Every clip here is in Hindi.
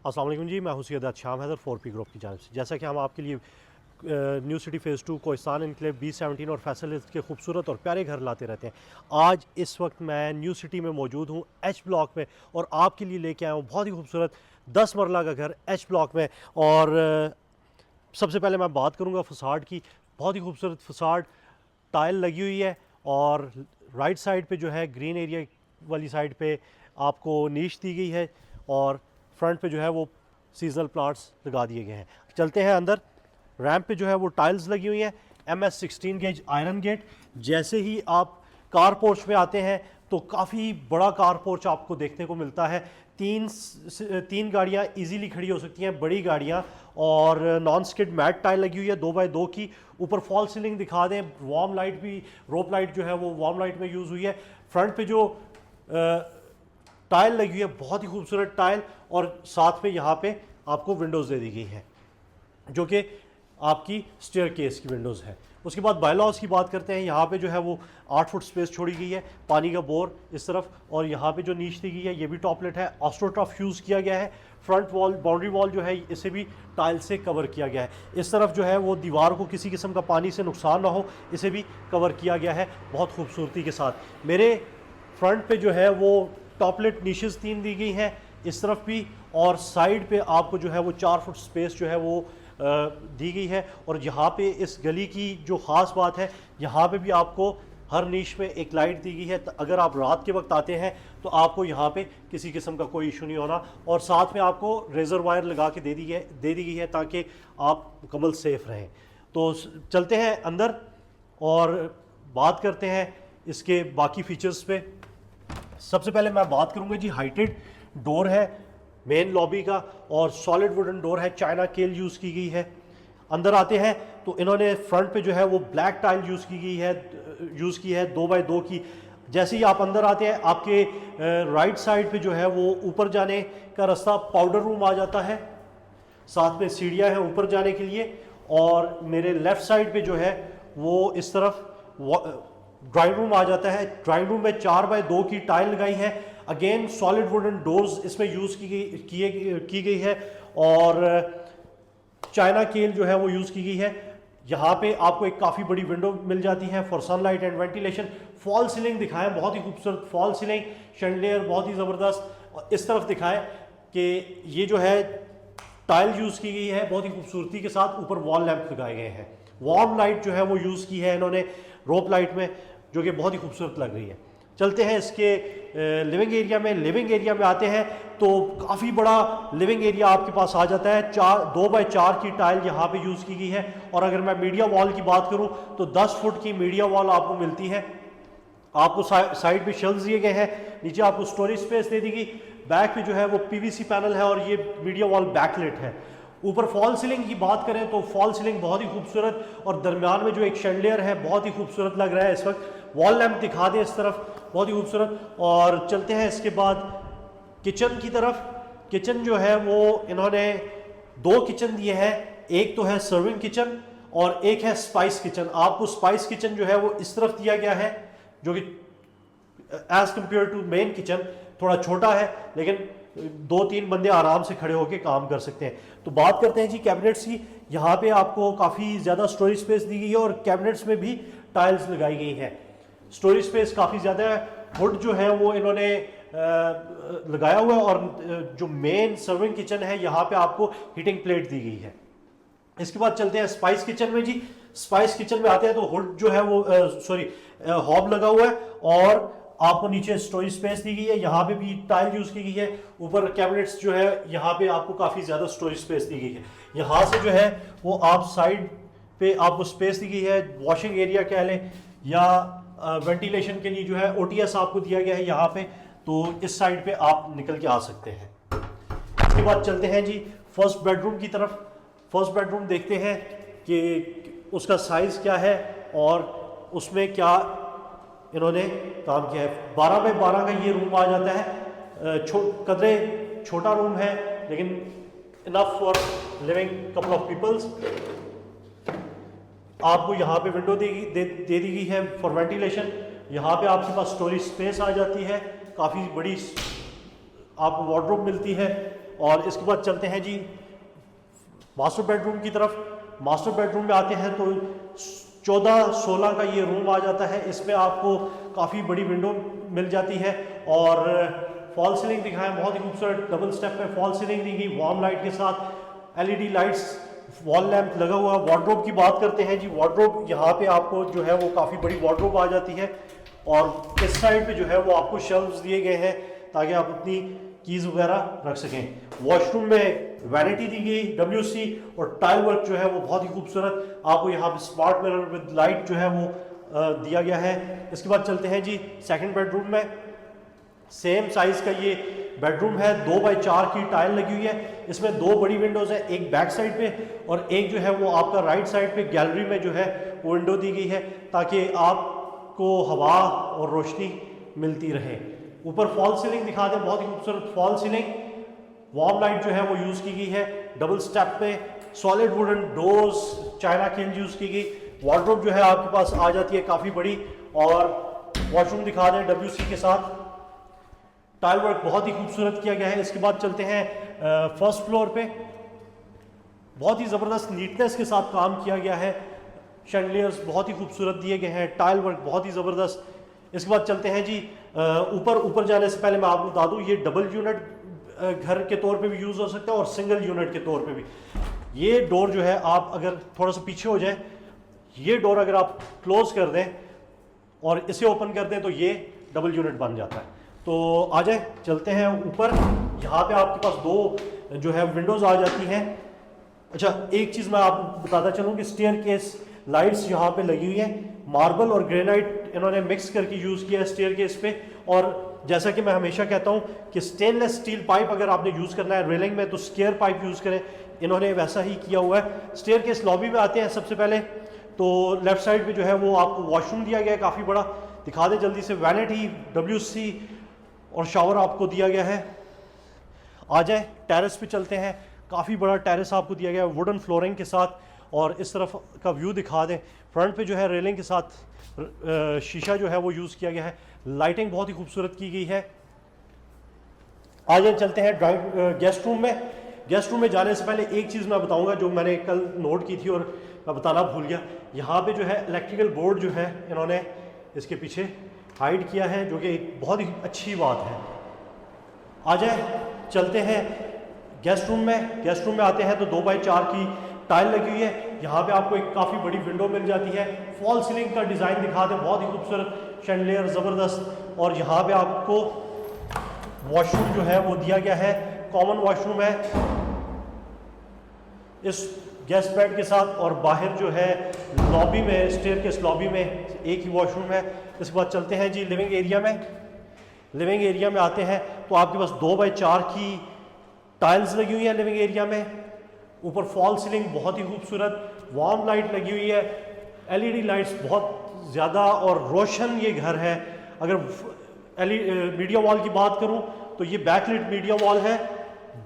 अस्सलाम वालेकुम जी, मैं हूं सैयद शाम हैदर 4P ग्रुप की जानिब से। जैसा कि हम आपके लिए new city phase 2 Kohistan enclave B17 और फैसल हिल्स के खूबसूरत और प्यारे घर लाते रहते हैं। आज इस वक्त मैं न्यू सिटी में मौजूद हूं H ब्लॉक में, और आपके लिए लेके आया हूं बहुत ही खूबसूरत 10 मरला का घर H ब्लॉक में। और सबसे पहले मैं बात करूंगा फसाड की। बहुत ही खूबसूरत फसाड, टाइल लगी हुई है, और राइट साइड पे जो है ग्रीन एरिया वाली साइड पे आपको नीश दी गई है, और फ्रंट पे जो है वो सीजनल प्लांट्स लगा दिए गए हैं। चलते हैं अंदर। रैंप पे जो है वो टाइल्स लगी हुई हैं, MS 16 गेज आयरन गेट। जैसे ही आप कार पोर्च पे आते हैं तो काफ़ी बड़ा कार पोर्च आपको देखने को मिलता है। तीन गाड़ियाँ इजीली खड़ी हो सकती हैं, बड़ी गाड़ियाँ, और नॉन स्किड मैट टाइल लगी हुई है 2x2 की। ऊपर फॉल सीलिंग दिखा दें, वार्म लाइट भी, रोप लाइट जो है वो वार्म लाइट में यूज़ हुई है। फ्रंट पे जो टाइल लगी हुई है, बहुत ही खूबसूरत टाइल, और साथ में यहाँ पे आपको विंडोज़ दे दी गई है जो कि आपकी स्टेयर केस की विंडोज़ है। उसके बाद बायलॉज की बात करते हैं। यहाँ पे जो है वो 8 फुट स्पेस छोड़ी गई है, पानी का बोर इस तरफ, और यहाँ पे जो नीच दी गई है ये भी टॉपलेट है, ऑस्ट्रोटफ यूज़ किया गया है। फ्रंट वॉल, बाउंड्री वॉल जो है इसे भी टाइल से कवर किया गया है। इस तरफ जो है वो दीवार को किसी किस्म का पानी से नुकसान ना हो, इसे भी कवर किया गया है बहुत खूबसूरती के साथ। मेरे फ्रंट पे जो है वो टॉपलेट नीशेस 3 दी गई हैं इस तरफ भी, और साइड पे आपको जो है वो 4 फुट स्पेस जो है वो दी गई है। और यहाँ पे इस गली की जो ख़ास बात है, यहाँ पे भी आपको हर नीश में एक लाइट दी गई है। तो अगर आप रात के वक्त आते हैं तो आपको यहाँ पे किसी किस्म का कोई इशू नहीं होना, और साथ में आपको रेजर वायर लगा के दे दी गई है ताकि आप मुकम्मल सेफ़ रहें। तो चलते हैं अंदर और बात करते हैं इसके बाकी फ़ीचर्स पे। सबसे पहले मैं बात करूँगा जी, हाइटेड डोर है मेन लॉबी का, और सॉलिड वुडन डोर है, चाइना केल यूज़ की गई है। अंदर आते हैं तो इन्होंने फ्रंट पे जो है वो ब्लैक टाइल यूज़ की है 2x2 की। जैसे ही आप अंदर आते हैं, आपके राइट साइड पे जो है वो ऊपर जाने का रास्ता पाउडर रूम आ जाता है, साथ में सीढ़ियाँ हैं ऊपर जाने के लिए। और मेरे लेफ़्ट साइड पे जो है वो इस तरफ ड्राइंग रूम आ जाता है। ड्राइंग रूम में 4x2 की टाइल लगाई है, अगेन सॉलिड वुडन डोर्स इसमें यूज़ की गई है, और चाइना केल जो है वो यूज़ की गई है। यहाँ पे आपको एक काफ़ी बड़ी विंडो मिल जाती है for sunlight and ventilation. Fall ceiling दिखाएं, बहुत ही खूबसूरत फॉल सीलिंग, शैंडलियर बहुत ही ज़बरदस्त। और इस तरफ दिखाएं कि ये जो है टाइल यूज़ की गई है बहुत ही खूबसूरती के साथ, ऊपर वॉल लैंप लगाए गए हैं। वार्म लाइट जो है वो यूज़ की है इन्होंने रोप लाइट में, जो कि बहुत ही खूबसूरत लग रही है। चलते हैं इसके लिविंग एरिया में। लिविंग एरिया में आते हैं तो काफ़ी बड़ा लिविंग एरिया आपके पास आ जाता है। 2x4 की टाइल यहाँ पे यूज़ की गई है। और अगर मैं मीडिया वॉल की बात करूँ तो 10 फुट की मीडिया वॉल आपको मिलती है। आपको साइड पे शेल्व्स दिए गए हैं, नीचे आपको स्टोरेज स्पेस दे दी गई। बैक पे जो है वो PVC पैनल है, और ये मीडिया वॉल बैकलेट है। ऊपर फॉल सीलिंग की बात करें तो फॉल सीलिंग बहुत ही खूबसूरत, और दरमियान में जो एक शैंडलियर है बहुत ही खूबसूरत लग रहा है इस वक्त। वॉल लैंप दिखा दें इस तरफ, बहुत ही खूबसूरत। और चलते हैं इसके बाद किचन की तरफ। किचन जो है वो इन्होंने 2 किचन दिए हैं, एक तो है सर्विंग किचन और एक है स्पाइस किचन। आपको स्पाइस किचन जो है वो इस तरफ दिया गया है, जो कि as compare to main kitchen थोड़ा छोटा है, लेकिन 2-3 बंदे आराम से खड़े होकर काम कर सकते हैं। तो बात करते हैं जी कैबिनेट्स की। यहाँ पे आपको काफ़ी ज़्यादा स्टोरेज स्पेस दी गई है, और कैबिनेट्स में भी टाइल्स लगाई गई हैं। स्टोरेज स्पेस काफ़ी ज़्यादा है। हुड जो है वो इन्होंने लगाया हुआ है, और जो मेन सर्विंग किचन है यहाँ पे आपको हीटिंग प्लेट दी गई है। इसके बाद चलते हैं स्पाइस किचन में जी। स्पाइस किचन में आते हैं तो हुड जो है वो हॉब लगा हुआ है, और आपको नीचे स्टोरेज स्पेस दी गई है। यहाँ पे भी टाइल यूज़ की गई है। ऊपर कैबिनेट्स जो है यहाँ पे आपको काफ़ी ज़्यादा स्टोरेज स्पेस दी गई है। यहाँ से जो है वो आप साइड पे आपको स्पेस दी गई है, वॉशिंग एरिया कह लें, या वेंटिलेशन के लिए जो है OTS आपको दिया गया है यहाँ पे। तो इस साइड पे आप निकल के आ सकते हैं। इसके बाद चलते हैं जी फर्स्ट बेडरूम की तरफ। फर्स्ट बेडरूम देखते हैं कि उसका साइज़ क्या है और उसमें क्या इन्होंने काम किया है। 12x12 का ये रूम आ जाता है। कदरे छोटा रूम है, लेकिन enough for living couple of peoples. आपको यहाँ पे विंडो दे दी गई है फॉर वेंटिलेशन। यहाँ पे आपके पास स्टोरेज स्पेस आ जाती है, काफ़ी बड़ी आपको वार्डरोब मिलती है। और इसके बाद चलते हैं जी मास्टर बेडरूम की तरफ। मास्टर बेडरूम में आते हैं तो 14-16 का ये रूम आ जाता है। इसमें आपको काफ़ी बड़ी विंडो मिल जाती है और फॉल सीलिंग दिखाएं, बहुत ही खूबसूरत डबल स्टेप में फॉल सीलिंग दी गई वार्म लाइट के साथ, एलईडी लाइट्स, वॉल लैंप लगा हुआ। वार्डरोब की बात करते हैं जी, वार्डरोब यहाँ पे आपको जो है वो काफ़ी बड़ी वार्डरोब आ जाती है और इस साइड पे जो है वो आपको शेल्व्स दिए गए हैं ताकि आप अपनी कीज वगैरह रख सकें। वॉशरूम में वैनिटी दी गई WC और टाइल वर्क जो है वो बहुत ही खूबसूरत, आपको यहाँ पे स्मार्ट मिरर विद लाइट जो है वो दिया गया है। इसके बाद चलते हैं जी सेकंड बेडरूम में। सेम साइज का ये बेडरूम है, 2x4 की टाइल लगी हुई है। इसमें 2 बड़ी विंडोज है, एक बैक साइड पे और एक जो है वो आपका राइट साइड पे गैलरी में जो है वो विंडो दी गई है ताकि आपको हवा और रोशनी मिलती रहे। ऊपर फॉल सीलिंग दिखा दें, बहुत ही खूबसूरत फॉल सीलिंग, वार्म लाइट जो है वो यूज़ की गई है। डबल स्टेप पे सॉलिड वुडन डोर्स, चाइना केन यूज़ की गई। वार्डरोब जो है आपके पास आ जाती है काफ़ी बड़ी और वॉशरूम दिखा दें WC के साथ। टाइल वर्क बहुत ही खूबसूरत किया गया है। इसके बाद चलते हैं फर्स्ट फ्लोर पे। बहुत ही ज़बरदस्त नीटनेस के साथ काम किया गया है, शैंडलियर्स बहुत ही खूबसूरत दिए गए हैं, टाइल वर्क बहुत ही ज़बरदस्त। इसके बाद चलते हैं जी ऊपर जाने से पहले मैं आपको बता दूं, ये डबल यूनिट घर के तौर पे भी यूज़ हो सकता है और सिंगल यूनिट के तौर पे भी। ये डोर जो है आप अगर थोड़ा सा पीछे हो जाए, ये डोर अगर आप क्लोज कर दें और इसे ओपन कर दें तो ये डबल यूनिट बन जाता है। तो आ जाए चलते हैं ऊपर। यहाँ पे आपके पास 2 जो है विंडोज़ आ जाती हैं। अच्छा, एक चीज़ मैं आपको बताता चलूँ कि स्टेयर केस लाइट्स यहाँ पे लगी हुई हैं, मार्बल और ग्रेनाइट इन्होंने मिक्स करके यूज़ किया है स्टेयर केस पे। और जैसा कि मैं हमेशा कहता हूँ कि स्टेनलेस स्टील पाइप अगर आपने यूज़ करना है रेलिंग में तो स्क्वायर पाइप यूज़ करें, इन्होंने वैसा ही किया हुआ है। स्टेयर केस लॉबी में आते हैं सबसे पहले तो लेफ्ट साइड पे जो है वो आपको वॉशरूम दिया गया है काफ़ी बड़ा, दिखा दें जल्दी से। वैनिटी, WC और शावर आपको दिया गया है। आ जाए टेरेस पे चलते हैं। काफ़ी बड़ा टेरेस आपको दिया गया है वुडन फ्लोरिंग के साथ और इस तरफ का व्यू दिखा दें। फ्रंट पे जो है रेलिंग के साथ शीशा जो है वो यूज़ किया गया है। लाइटिंग बहुत ही खूबसूरत की गई है। आ जाए चलते हैं गेस्ट रूम में। गेस्ट रूम में जाने से पहले एक चीज़ मैं बताऊंगा जो मैंने कल नोट की थी और मैं बताना भूल गया। यहाँ पे जो है इलेक्ट्रिकल बोर्ड जो है इन्होंने इसके पीछे हाइड किया है, जो कि एक बहुत ही अच्छी बात है। आ जाए चलते हैं गेस्ट रूम में। गेस्ट रूम में आते हैं तो 2x4 की टाइल लगी हुई है। यहाँ पे आपको एक काफ़ी बड़ी विंडो मिल जाती है। फॉल सीलिंग का डिज़ाइन दिखा दें, बहुत ही खूबसूरत शैंडलियर ज़बरदस्त। और यहाँ पे आपको वॉशरूम जो है वो दिया गया है, कॉमन वॉशरूम है इस गेस्ट बेड के साथ। और बाहर जो है लॉबी में, स्टेयरकेस लॉबी में एक ही वॉशरूम है। इसके बाद चलते हैं जी लिविंग एरिया में। लिविंग एरिया में आते हैं तो आपके पास 2x4 की टाइल्स लगी हुई है लिविंग एरिया में। ऊपर फॉल सीलिंग बहुत ही खूबसूरत, वार्म लाइट लगी हुई है, एलईडी लाइट्स बहुत ज़्यादा और रोशन ये घर है। अगर मीडिया वॉल की बात करूं तो ये बैकलिट मीडिया वॉल है,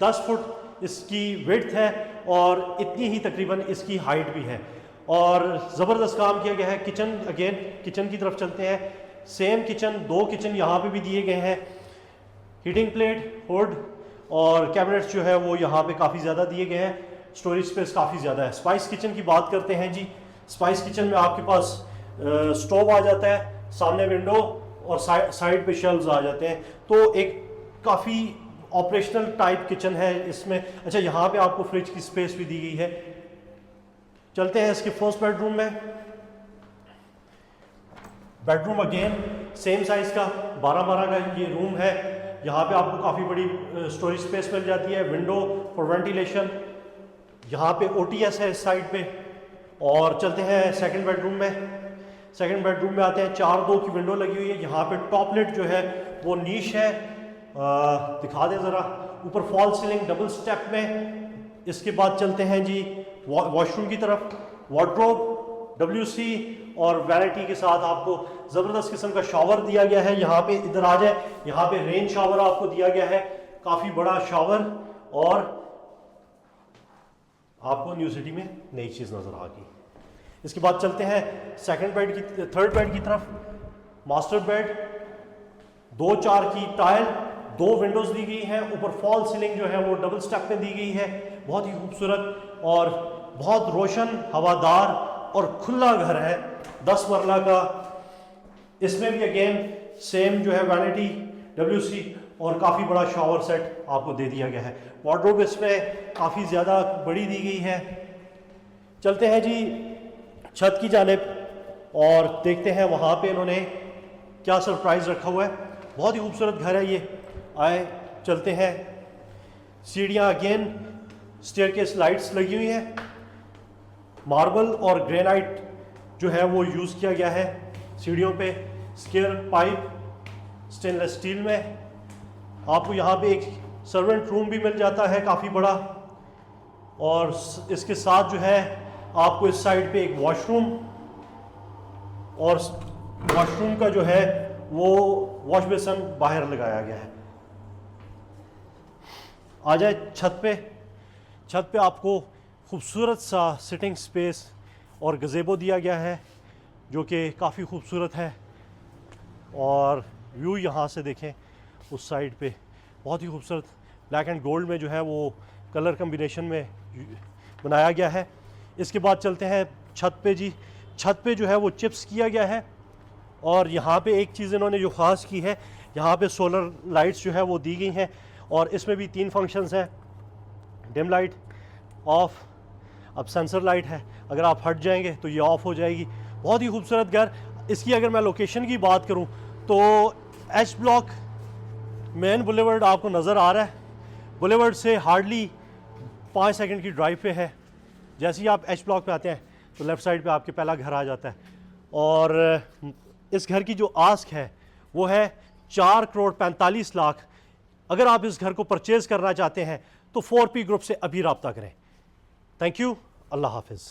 10 फुट इसकी विड्थ है और इतनी ही तकरीबन इसकी हाइट भी है और ज़बरदस्त काम किया गया है। किचन, अगेन किचन की तरफ चलते हैं। सेम किचन, 2 किचन यहाँ पे भी दिए गए हैं। हीटिंग प्लेट, हुड और कैबिनेट्स जो है वो यहाँ पे काफ़ी ज़्यादा दिए गए हैं। स्टोरेज स्पेस काफ़ी ज़्यादा है। स्पाइस किचन की बात करते हैं जी। स्पाइस किचन में आपके पास स्टोव आ जाता है, सामने विंडो और साइड पे शेल्व्स आ जाते हैं। तो एक काफ़ी ऑपरेशनल टाइप किचन है इसमें। अच्छा, यहाँ पे आपको फ्रिज की स्पेस भी दी गई है। चलते हैं इसके फर्स्ट बेडरूम में। बेडरूम अगेन सेम साइज का 12x12 का ये रूम है। यहाँ पे आपको काफ़ी बड़ी स्टोरेज स्पेस मिल जाती है, विंडो फॉर वेंटिलेशन। यहाँ पे OTS है इस साइड पे। और चलते हैं सेकंड बेडरूम में। सेकंड बेडरूम में आते हैं, 4-2 की विंडो लगी हुई है। यहाँ पे टॉपलेट जो है वो नीश है, दिखा दें ज़रा। ऊपर फॉल सीलिंग डबल स्टेप में। इसके बाद चलते हैं जी वॉशरूम की तरफ। वार्डरोब, WC और वैनिटी के साथ आपको ज़बरदस्त किस्म का शावर दिया गया है। यहाँ पे इधर आ जाए, यहाँ पे रेन शावर आपको दिया गया है, काफ़ी बड़ा शावर। और आपको न्यू सिटी में नई चीज़ नज़र आ गई। इसके बाद चलते हैं थर्ड बेड की तरफ। मास्टर बेड, 2x4 की टाइल, 2 विंडोज़ दी गई हैं, ऊपर फॉल सीलिंग जो है वो डबल स्टेप में दी गई है, बहुत ही खूबसूरत और बहुत रोशन, हवादार और खुला घर है 10 मरला का। इसमें भी अगेन सेम जो है वैनिटी, WC और काफ़ी बड़ा शावर सेट आपको दे दिया गया है। वार्डरोब इसमें काफ़ी ज़्यादा बड़ी दी गई है। चलते हैं जी छत की जानिब और देखते हैं वहाँ पे इन्होंने क्या सरप्राइज़ रखा हुआ है। बहुत ही खूबसूरत घर है ये। आए चलते हैं। सीढ़ियाँ अगेन स्टेयरकेस लाइट्स लगी हुई हैं, मार्बल और ग्रेनाइट जो है वो यूज़ किया गया है सीढ़ियों पे। स्केयर पाइप स्टेनलेस स्टील में। आपको यहाँ पे एक सर्वेंट रूम भी मिल जाता है काफ़ी बड़ा, और इसके साथ जो है आपको इस साइड पे एक वॉशरूम, और वॉशरूम का जो है वो वॉश बेसन बाहर लगाया गया है। आ जाए छत पे। छत पे आपको खूबसूरत सा सिटिंग स्पेस और गज़ेबो दिया गया है जो कि काफ़ी खूबसूरत है। और व्यू यहाँ से देखें उस साइड पे बहुत ही खूबसूरत ब्लैक एंड गोल्ड में जो है वो कलर कम्बिनेशन में बनाया गया है। इसके बाद चलते हैं छत पे जी। छत पे जो है वो चिप्स किया गया है, और यहाँ पे एक चीज़ इन्होंने जो ख़ास की है, यहाँ पे सोलर लाइट्स जो है वो दी गई हैं, और इसमें भी 3 फंक्शंस हैं, डिम लाइट, ऑफ। अब सेंसर लाइट है, अगर आप हट जाएंगे तो ये ऑफ़ हो जाएगी। बहुत ही खूबसूरत घर। इसकी अगर मैं लोकेशन की बात करूँ तो एच ब्लॉक मेन बुलेवर्ड आपको नज़र आ रहा है। बुलेवर्ड से हार्डली 5 सेकंड की ड्राइव पे है। जैसे ही आप एच ब्लॉक पे आते हैं तो लेफ़्ट साइड पे आपके पहला घर आ जाता है। और इस घर की जो आस्क है वो है 4,45,00,000। अगर आप इस घर को परचेज़ करना चाहते हैं तो 4P ग्रुप से अभी रब्ता करें। Thank you. अल्लाह हाफिज़।